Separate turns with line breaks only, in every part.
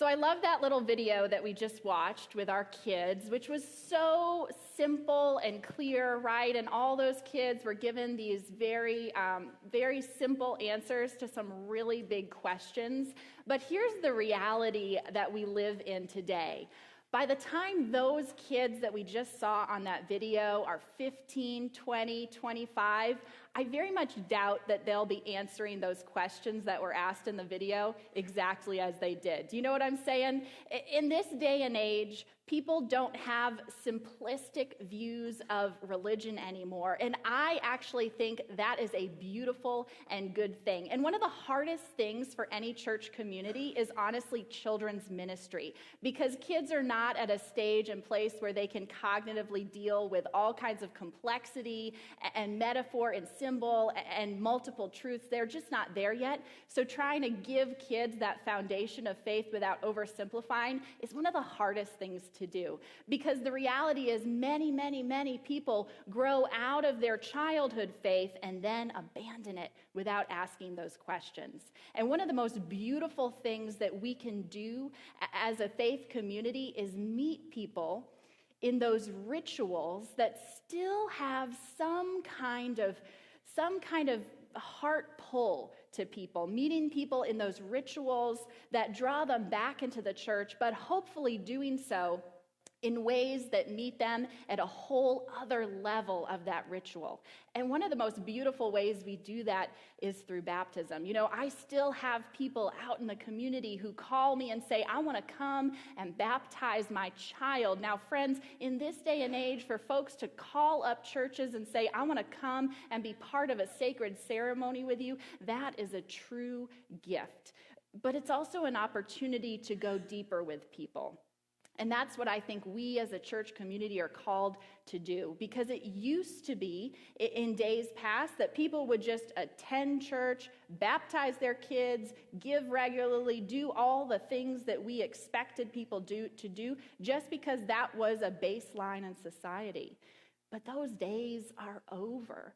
So I love that little video that we just watched with our kids, which was so simple and clear, right? And all those kids were given these very simple answers to some really big questions. But here's the reality that we live in today. By the time those kids that we just saw on that video are 15, 20, 25, I very much doubt that they'll be answering those questions that were asked in the video exactly as they did. Do you know what I'm saying? In this day and age, people don't have simplistic views of religion anymore. And I actually think that is a beautiful and good thing. And one of the hardest things for any church community is honestly children's ministry, because kids are not at a stage and place where they can cognitively deal with all kinds of complexity and metaphor and symbol and multiple truths. They're just not there yet. So trying to give kids that foundation of faith without oversimplifying is one of the hardest things to do, because the reality is many people grow out of their childhood faith and then abandon it without asking those questions. And one of the most beautiful things that we can do as a faith community is meet people in those rituals that still have some kind of heart pull to people, meeting people in those rituals that draw them back into the church, but hopefully doing so in ways that meet them at a whole other level of that ritual. And one of the most beautiful ways we do that is through baptism. You know, I still have people out in the community who call me and say, I want to come and baptize my child. Now, friends, in this day and age, for folks to call up churches and say, I want to come and be part of a sacred ceremony with you, that is a true gift. But it's also an opportunity to go deeper with people. And that's what I think we as a church community are called to do, because it used to be in days past that people would just attend church, baptize their kids, give regularly, do all the things that we expected people to do just because that was a baseline in society. But those days are over.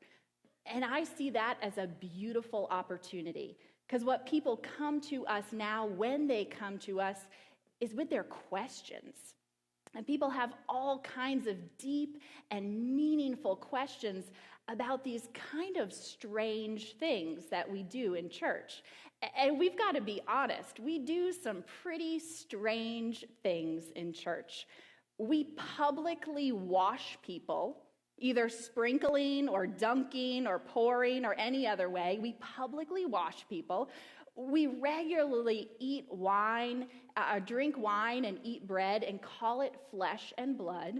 And I see that as a beautiful opportunity, because what people come to us now, when they come to us, is with their questions. And people have all kinds of deep and meaningful questions about these kind of strange things that we do in church. And we've got to be honest, we do some pretty strange things in church. We publicly wash people, either sprinkling or dunking or pouring or any other way. We publicly wash people. We regularly eat wine, drink wine and eat bread and call it flesh and blood.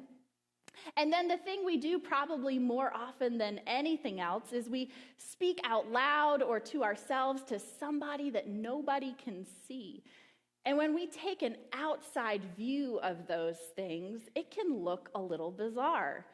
And then the thing we do probably more often than anything else is we speak out loud or to ourselves to somebody that nobody can see. And when we take an outside view of those things, it can look a little bizarre.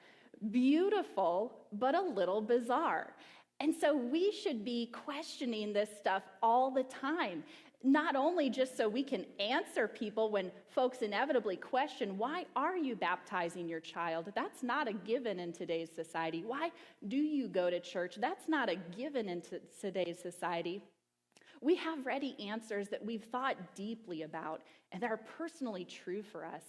Beautiful, but a little bizarre. And so we should be questioning this stuff all the time, not only just so we can answer people when folks inevitably question, why are you baptizing your child? That's not a given in today's society. Why do you go to church? That's not a given in today's society. We have ready answers that we've thought deeply about and that are personally true for us.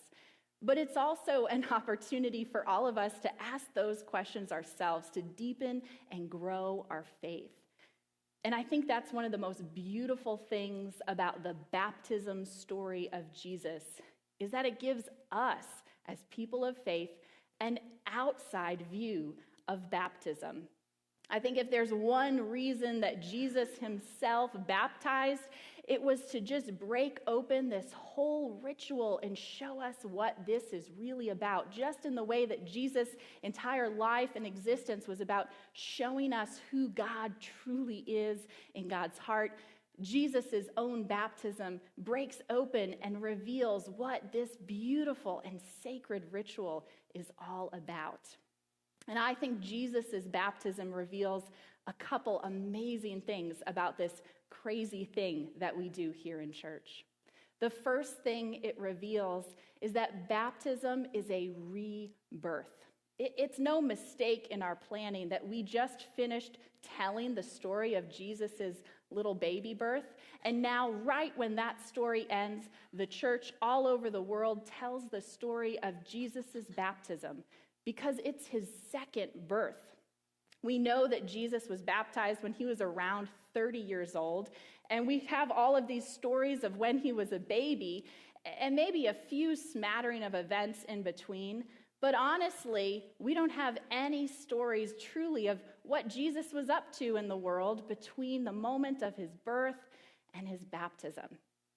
But it's also an opportunity for all of us to ask those questions ourselves, to deepen and grow our faith. And I think that's one of the most beautiful things about the baptism story of Jesus, is that it gives us, as people of faith, an outside view of baptism. I think if there's one reason that Jesus himself baptized, it was to just break open this whole ritual and show us what this is really about, just in the way that Jesus' entire life and existence was about showing us who God truly is in God's heart. Jesus' own baptism breaks open and reveals what this beautiful and sacred ritual is all about. And I think Jesus' baptism reveals a couple amazing things about this crazy thing that we do here in church. The first thing it reveals is that baptism is a rebirth. It's no mistake in our planning that we just finished telling the story of Jesus' little baby birth. And now, right when that story ends, the church all over the world tells the story of Jesus' baptism because it's his second birth. We know that Jesus was baptized when he was around 30 years old, and we have all of these stories of when he was a baby, and maybe a few smattering of events in between. But honestly, we don't have any stories truly of what Jesus was up to in the world between the moment of his birth and his baptism.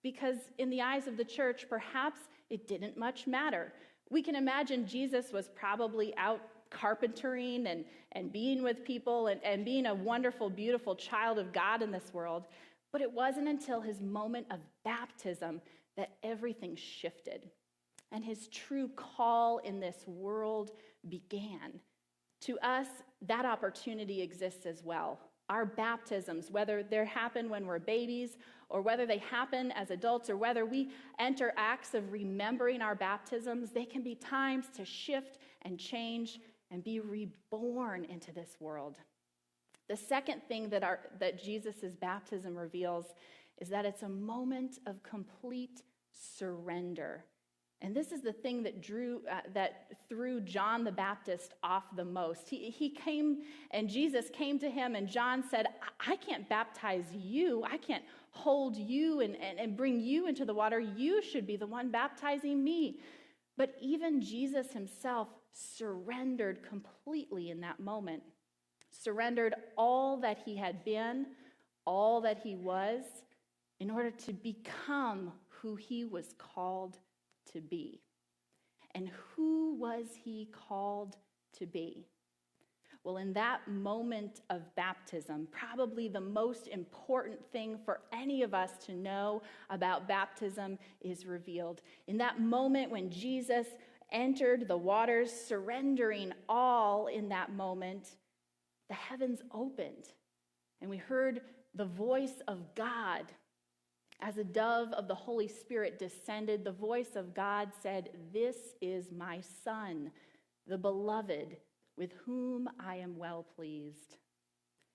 Because in the eyes of the church, perhaps it didn't much matter. We can imagine Jesus was probably out carpentering and being with people and being a wonderful, beautiful child of God in this world. But it wasn't until his moment of baptism that everything shifted. And his true call in this world began. To us, that opportunity exists as well. Our baptisms, whether they happen when we're babies or whether they happen as adults or whether we enter acts of remembering our baptisms, they can be times to shift and change and be reborn into this world. The second thing that Jesus' baptism reveals is that it's a moment of complete surrender. And this is the thing that threw John the Baptist off the most. He came, and Jesus came to him, and John said, I can't baptize you. I can't hold you and bring you into the water. You should be the one baptizing me. But even Jesus himself surrendered completely in that moment, surrendered all that he had been, all that he was, in order to become who he was called to be. And who was he called to be? Well, in that moment of baptism, probably the most important thing for any of us to know about baptism is revealed. In that moment when Jesus entered the waters, surrendering all in that moment, the heavens opened, and we heard the voice of God. As a dove of the Holy Spirit descended, the voice of God said, "This is my Son, the beloved, with whom I am well pleased."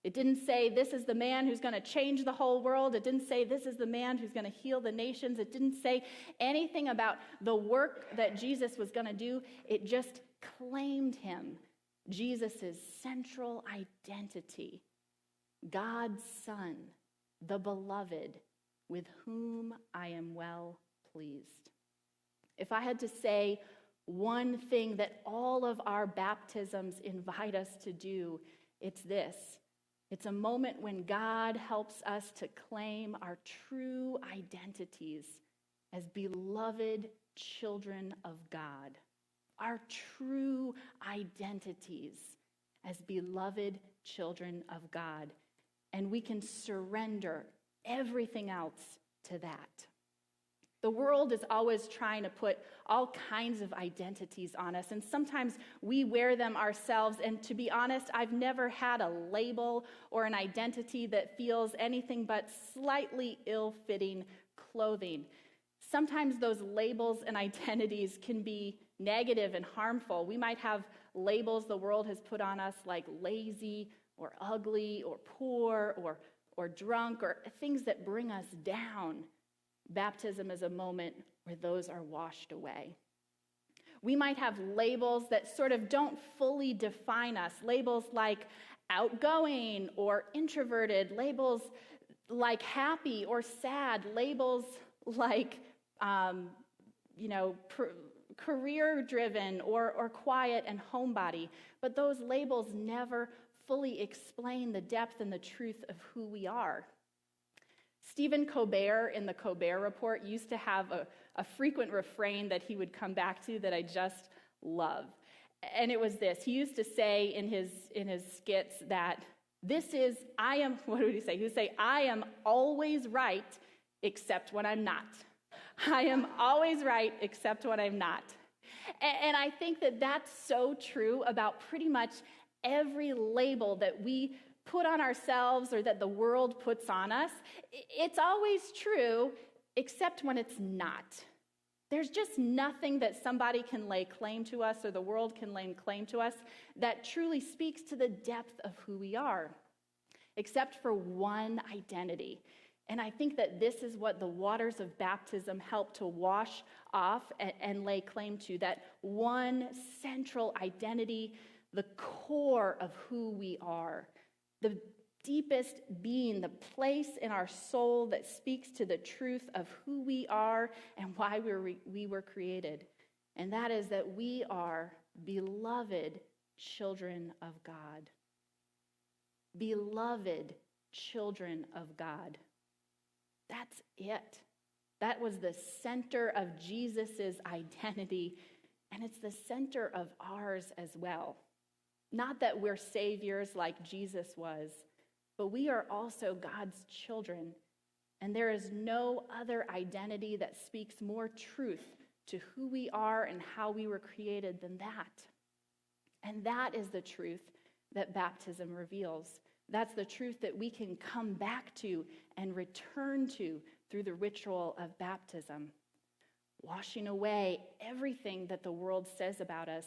It didn't say, "This is the man who's going to change the whole world." It didn't say, "This is the man who's going to heal the nations." It didn't say anything about the work that Jesus was going to do. It just claimed him, Jesus' central identity, God's Son, the beloved, with whom I am well pleased. If I had to say one thing that all of our baptisms invite us to do, it's this. It's a moment when God helps us to claim our true identities as beloved children of God. Our true identities as beloved children of God. And we can surrender everything else to that. The world is always trying to put all kinds of identities on us, and sometimes we wear them ourselves. And to be honest, I've never had a label or an identity that feels anything but slightly ill-fitting clothing. Sometimes those labels and identities can be negative and harmful. We might have labels the world has put on us like lazy or ugly or poor or drunk, or things that bring us down. Baptism is a moment where those are washed away. We might have labels that sort of don't fully define us, labels like outgoing or introverted, labels like happy or sad, labels like career-driven or quiet and homebody. But those labels never fully explain the depth and the truth of who we are. Stephen Colbert in the Colbert Report used to have a frequent refrain that he would come back to that I just love. And it was this. He used to say in his skits that what would he say? He would say, "I am always right except when I'm not. I am always right except when I'm not." And I think that that's so true about pretty much every label that we put on ourselves or that the world puts on us. It's always true, except when it's not. There's just nothing that somebody can lay claim to us or the world can lay claim to us that truly speaks to the depth of who we are. except for one identity. And I think that this is what the waters of baptism help to wash off and lay claim to, that one central identity, the core of who we are, the deepest being, the place in our soul that speaks to the truth of who we are and why we were created. And that is that we are beloved children of God. Beloved children of God. That's it. That was the center of Jesus' identity, and it's the center of ours as well. Not that we're saviors like Jesus was, but we are also God's children, and there is no other identity that speaks more truth to who we are and how we were created than that. And that is the truth that baptism reveals. That's the truth that we can come back to and return to through the ritual of baptism, washing away everything that the world says about us,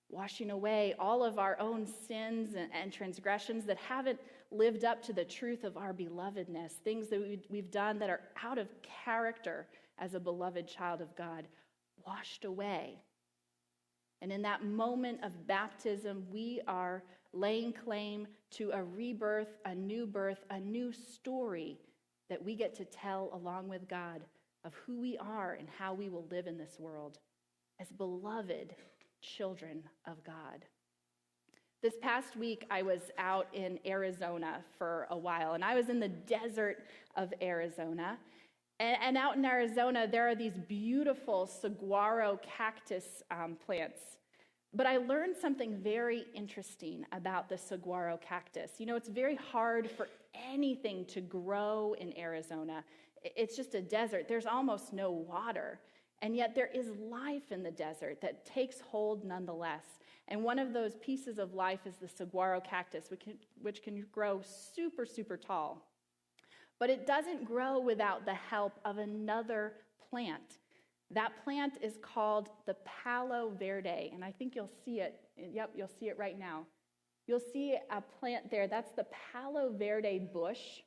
washing away all of our own sins and transgressions that haven't lived up to the truth of our belovedness, things that we've done that are out of character as a beloved child of God, washed away. And in that moment of baptism, we are laying claim to a rebirth, a new birth, a new story that we get to tell along with God of who we are and how we will live in this world as beloved children of God. This past week, I was out in Arizona for a while, and I was in the desert of Arizona. And out in Arizona, there are these beautiful saguaro cactus plants. But I learned something very interesting about the saguaro cactus. You know, it's very hard for anything to grow in Arizona. It's just a desert. There's almost no water. And yet there is life in the desert that takes hold nonetheless. And one of those pieces of life is the saguaro cactus, which can grow super, super tall. But it doesn't grow without the help of another plant. That plant is called the Palo Verde, and I think you'll see it. Yep, you'll see it right now. You'll see a plant there. That's the Palo Verde bush,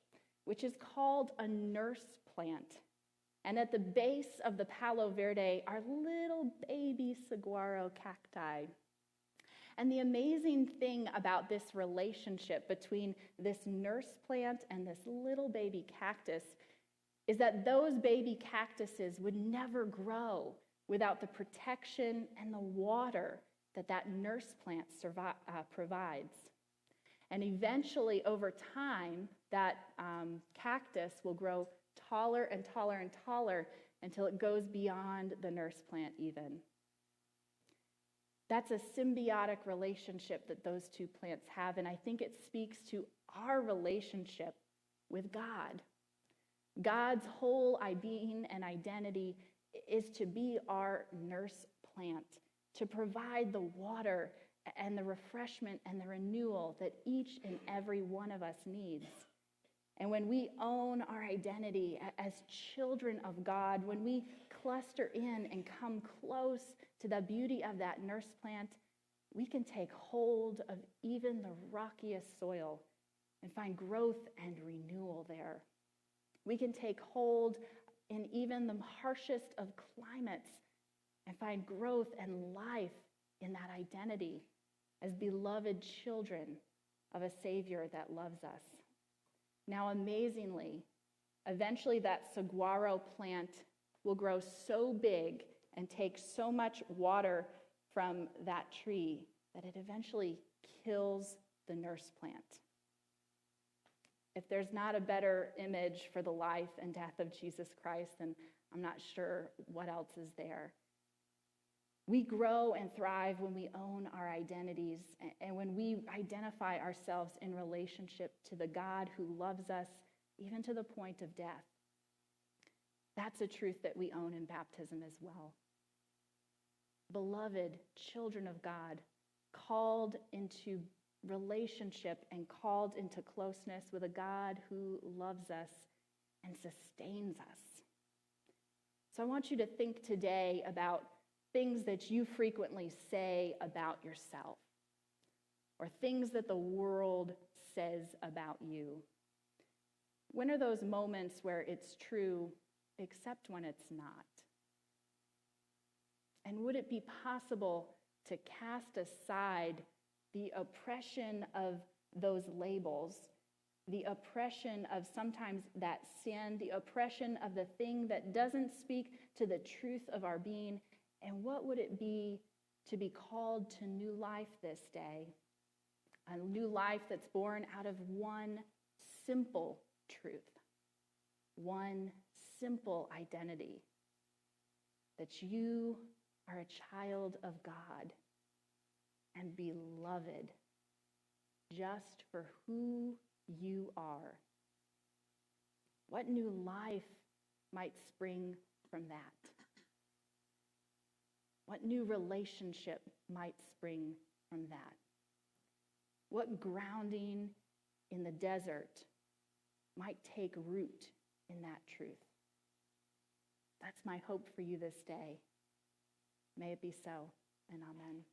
which is called a nurse plant. And at the base of the Palo Verde are little baby saguaro cacti. And the amazing thing about this relationship between this nurse plant and this little baby cactus is that those baby cactuses would never grow without the protection and the water that nurse plant provides. And eventually, over time, that cactus will grow taller and taller and taller until it goes beyond the nurse plant even. That's a symbiotic relationship that those two plants have, and I think it speaks to our relationship with God. God's whole being and identity is to be our nurse plant, to provide the water and the refreshment and the renewal that each and every one of us needs. And when we own our identity as children of God, when we cluster in and come close to the beauty of that nurse plant, we can take hold of even the rockiest soil and find growth and renewal there. We can take hold in even the harshest of climates and find growth and life in that identity as beloved children of a Savior that loves us. Now, amazingly, eventually that saguaro plant will grow so big and take so much water from that tree that it eventually kills the nurse plant. If there's not a better image for the life and death of Jesus Christ, then I'm not sure what else is there. We grow and thrive when we own our identities and when we identify ourselves in relationship to the God who loves us, even to the point of death. That's a truth that we own in baptism as well. Beloved children of God, called into relationship and called into closeness with a God who loves us and sustains us. So I want you to think today about things that you frequently say about yourself, or things that the world says about you? When are those moments where it's true, except when it's not? And would it be possible to cast aside the oppression of those labels, the oppression of sometimes that sin, the oppression of the thing that doesn't speak to the truth of our being? And what would it be to be called to new life this day? A new life that's born out of one simple truth, one simple identity, that you are a child of God and beloved just for who you are. What new life might spring from that? What new relationship might spring from that? What grounding in the desert might take root in that truth? That's my hope for you this day. May it be so, and amen.